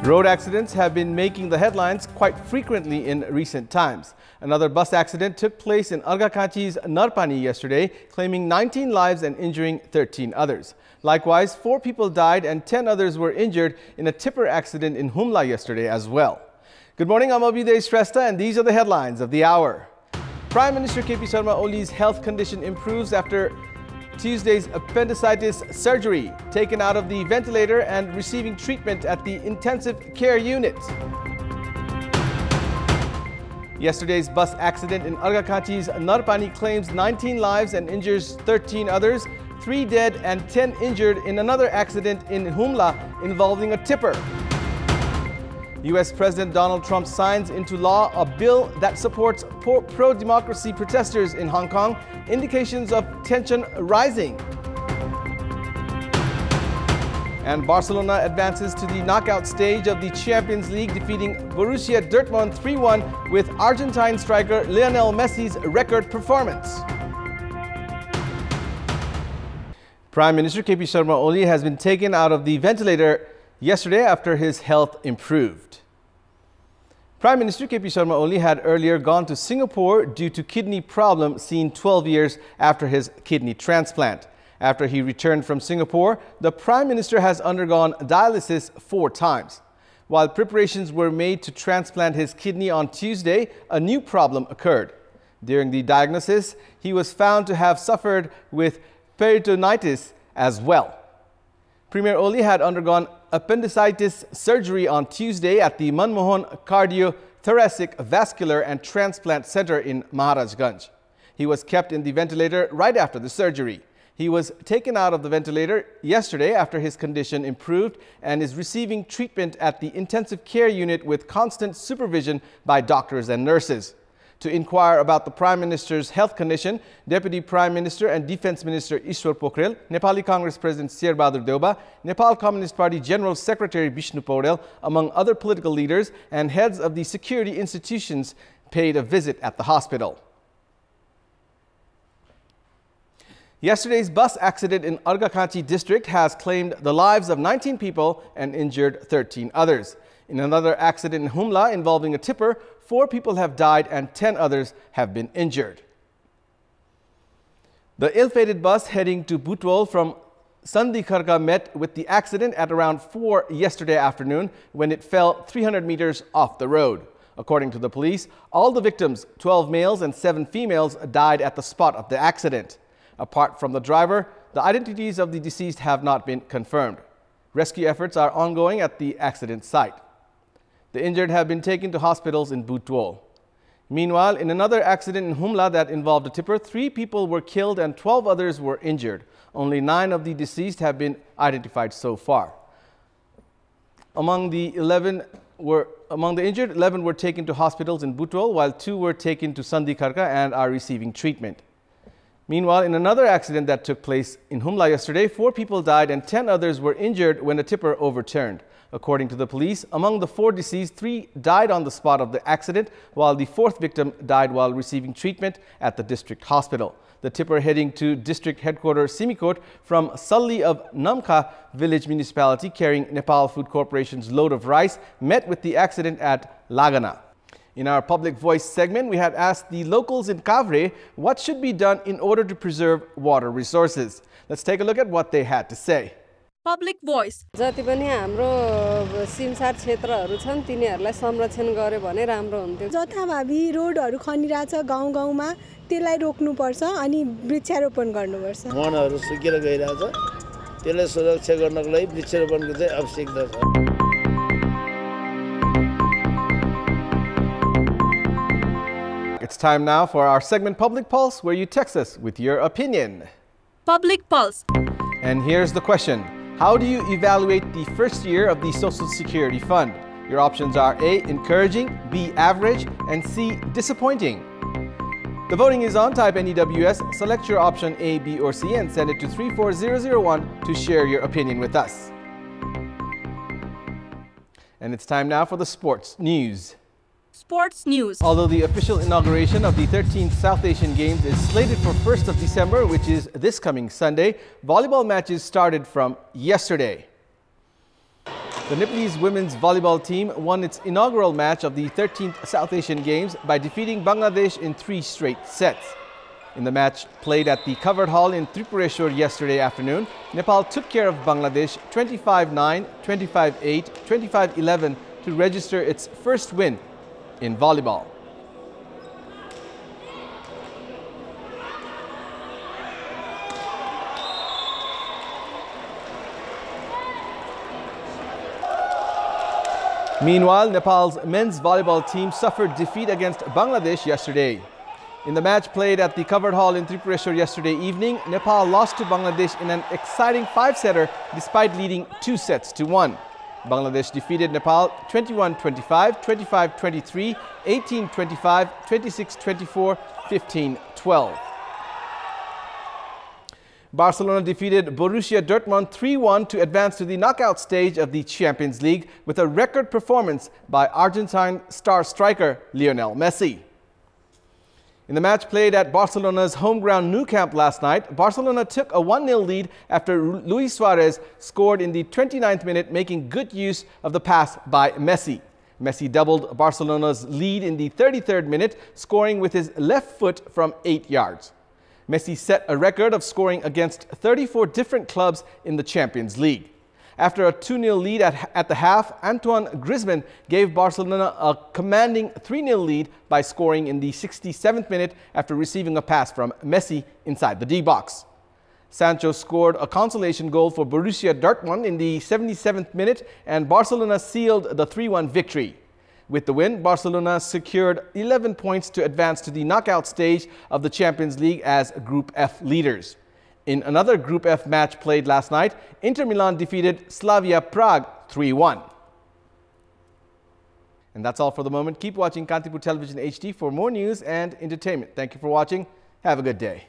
Road accidents have been making the headlines quite frequently in recent times. Another bus accident took place in Arghakhanchi's Narpani yesterday, claiming 19 lives and injuring 13 others. Likewise, 4 people died and 10 others were injured in a tipper accident in Humla yesterday as well. Good morning, I'm Abhiday Shrestha, and these are the headlines of the hour. Prime Minister KP Sharma Oli's health condition improves after Tuesday's appendicitis surgery, taken out of the ventilator and receiving treatment at the intensive care unit. Yesterday's bus accident in Arghakhanchi's Narpani claims 19 lives and injures 13 others, 3 dead and 10 injured in another accident in Humla involving a tipper. U.S. President Donald Trump signs into law a bill that supports pro-democracy protesters in Hong Kong, indications of tension rising. And Barcelona advances to the knockout stage of the Champions League, defeating Borussia Dortmund 3-1 with Argentine striker Lionel Messi's record performance. Prime Minister KP Sharma Oli has been taken out of the ventilator yesterday after his health improved. Prime Minister KP Sharma Oli had earlier gone to Singapore due to kidney problem seen 12 years after his kidney transplant. After he returned from Singapore, the Prime Minister has undergone dialysis 4 times. While preparations were made to transplant his kidney on Tuesday, a new problem occurred. During the diagnosis, he was found to have suffered with peritonitis as well. Premier Oli had undergone appendicitis surgery on Tuesday at the Manmohan Cardiothoracic Vascular and Transplant Center in Maharajganj. He was kept in the ventilator right after the surgery. He was taken out of the ventilator yesterday after his condition improved and is receiving treatment at the intensive care unit with constant supervision by doctors and nurses. To inquire about the Prime Minister's health condition, Deputy Prime Minister and Defence Minister Ishwar Pokhrel, Nepali Congress President Sher Bahadur Deuba, Nepal Communist Party General Secretary Vishnu Paudel, among other political leaders and heads of the security institutions, paid a visit at the hospital. Yesterday's bus accident in Arghakhanchi district has claimed the lives of 19 people and injured 13 others. In another accident in Humla involving a tipper, 4 people have died and 10 others have been injured. The ill-fated bus heading to Butwal from Sandikharka met with the accident at around 4 yesterday afternoon when it fell 300 meters off the road. According to the police, all the victims, 12 males and 7 females, died at the spot of the accident. Apart from the driver, the identities of the deceased have not been confirmed. Rescue efforts are ongoing at the accident site. The injured have been taken to hospitals in Butwal. Meanwhile, in another accident in Humla that involved a tipper, 3 people were killed and 12 others were injured. Only 9 of the deceased have been identified so far. Among the injured, 11 were taken to hospitals in Butwal, while 2 were taken to Sandikharka and are receiving treatment. Meanwhile, in another accident that took place in Humla yesterday, 4 people died and 10 others were injured when a tipper overturned. According to the police, among the 4 deceased, 3 died on the spot of the accident, while the 4th victim died while receiving treatment at the district hospital. The tipper heading to district headquarters Simikot from Salli of Namkha village municipality carrying Nepal Food Corporation's load of rice met with the accident at Lagana. In our Public Voice segment, we had asked the locals in Kavre what should be done in order to preserve water resources. Let's take a look at what they had to say. Public Voice. जति पनि हाम्रो सिमसार क्षेत्रहरू छन् तिनीहरूलाई संरक्षण गरे भने राम्रो हुन्थ्यो. जथाभावी रोडहरू खनिरहेछ गाउँ गाउँमा त्यसलाई रोक्नुपर्छ अनि वृक्षारोपण गर्नुपर्छ. वनहरू सुकेर गइरहेछ त्यसलाई सुरक्षा गर्नको लागि वृक्षारोपणको चाहिँ आवश्यकता छ. It's time now for our segment Public Pulse, where you text us with your opinion. Public Pulse. And here's the question. How do you evaluate the first year of the Social Security Fund? Your options are A, encouraging, B, average, and C, disappointing. The voting is on. Type NEWS, select your option A, B, or C, and send it to 34001 to share your opinion with us. And it's time now for the sports news. Sports news. Although the official inauguration of the 13th South Asian Games is slated for 1st of December, which is this coming Sunday, volleyball matches started from yesterday. The Nepalese women's volleyball team won its inaugural match of the 13th South Asian Games by defeating Bangladesh in 3 straight sets. In the match played at the covered hall in Tripureshwar yesterday afternoon, Nepal took care of Bangladesh 25-9, 25-8, 25-11 to register its first win in volleyball. Meanwhile, Nepal's men's volleyball team suffered defeat against Bangladesh yesterday. In the match played at the covered hall in Tripureshwar yesterday evening, Nepal lost to Bangladesh in an exciting 5-setter despite leading 2 sets to 1. Bangladesh defeated Nepal 21-25, 25-23, 18-25, 26-24, 15-12. Barcelona defeated Borussia Dortmund 3-1 to advance to the knockout stage of the Champions League with a record performance by Argentine star striker Lionel Messi. In the match played at Barcelona's home ground Nou Camp last night, Barcelona took a 1-0 lead after Luis Suarez scored in the 29th minute, making good use of the pass by Messi. Messi doubled Barcelona's lead in the 33rd minute, scoring with his left foot from 8 yards. Messi set a record of scoring against 34 different clubs in the Champions League. After a 2-0 lead at the half, Antoine Griezmann gave Barcelona a commanding 3-0 lead by scoring in the 67th minute after receiving a pass from Messi inside the D-box. Sancho scored a consolation goal for Borussia Dortmund in the 77th minute, and Barcelona sealed the 3-1 victory. With the win, Barcelona secured 11 points to advance to the knockout stage of the Champions League as Group F leaders. In another Group F match played last night, Inter Milan defeated Slavia Prague 3-1. And that's all for the moment. Keep watching Kantipur Television HD for more news and entertainment. Thank you for watching. Have a good day.